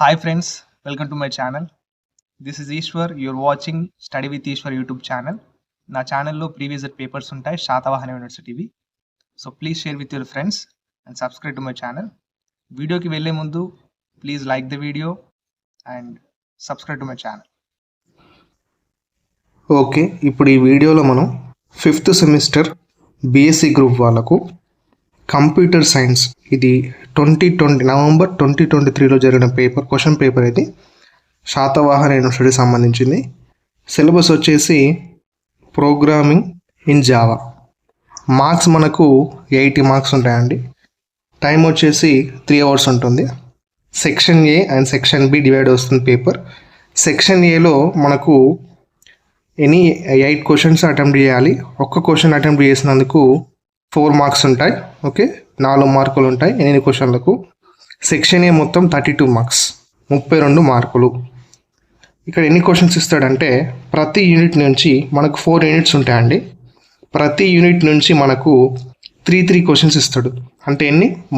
Hi friends, welcome to my channel. This is Ishwar. You're watching Study with Ishwar YouTube channel. నా ఛానల్లో previous papers ఉంటాయి శాతవాహన యూనివర్సిటీవి. So please share with your friends and subscribe to my channel. వీడియోకి వెళ్ళే ముందు please like the video and subscribe to my channel. Okay, ఇప్పుడు ఈ వీడియోలో మనం 5th సెమిస్టర్ బీఎస్సీ గ్రూప్ వాళ్ళకు కంప్యూటర్ సైన్స్ ఇది నవంబర్ 2023లో జరిగిన క్వశ్చన్ పేపర్ ఇది శాతవాహన యూనివర్సిటీకి సంబంధించింది. సిలబస్ వచ్చేసి ప్రోగ్రామింగ్ ఇన్ జావా. మార్క్స్ మనకు 80 మార్క్స్ ఉంటాయండి. టైం వచ్చేసి 3 hours ఉంటుంది. Section A and section B divide వస్తుంది పేపర్. సెక్షన్ ఏలో మనకు 8 క్వశ్చన్స్ అటెంప్ట్ చేయాలి. ఒక్క క్వశ్చన్ అటెంప్ట్ చేసినందుకు 4 మార్క్స్ ఉంటాయి. ఓకే, 4 మార్కులు ఉంటాయి 8 క్వశ్చన్లకు. సెక్షన్ ఏ మొత్తం 32 మార్క్స్, 32 మార్కులు. ఇక్కడ ఎన్ని క్వశ్చన్స్ ఇస్తాడంటే ప్రతి యూనిట్ నుంచి మనకు 4 యూనిట్స్ ఉంటాయండి. ప్రతి యూనిట్ నుంచి మనకు 3 క్వశ్చన్స్ ఇస్తాడు. అంటే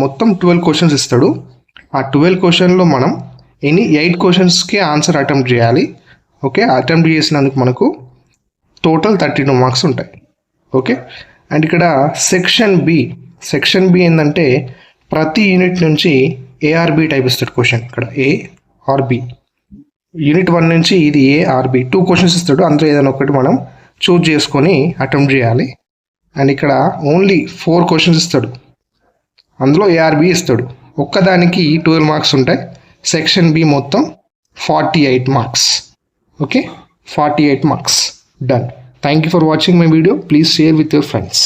మొత్తం 12 క్వశ్చన్స్ ఇస్తాడు. ఆ 12 క్వశ్చన్లో మనం 8 క్వశ్చన్స్కి ఆన్సర్ అటెంప్ట్ చేయాలి. ఓకే, అటెంప్ట్ చేసినందుకు మనకు టోటల్ 32 మార్క్స్ ఉంటాయి. ఓకే, అండ్ ఇక్కడ సెక్షన్ బి ఏంటంటే ప్రతి యూనిట్ నుంచి ఏఆర్బి టైప్ ఇస్తాడు క్వశ్చన్. ఇక్కడ ఏ ఆర్ బి, యూనిట్ 1 నుంచి ఇది ఏ ఆర్ బి 2 క్వశ్చన్స్ ఇస్తాడు. అందులో ఏదైనా ఒకటి మనం చూజ్ చేసుకొని అటెంప్ట్ చేయాలి. అండ్ ఇక్కడ ఓన్లీ 4 క్వశ్చన్స్ ఇస్తాడు, అందులో ఏఆర్బి ఇస్తాడు. ఒక్కదానికి 12 మార్క్స్ ఉంటాయి. సెక్షన్ బి మొత్తం 48 marks. Okay, 48 marks. Done. Thank you for watching my video. Please share with your friends.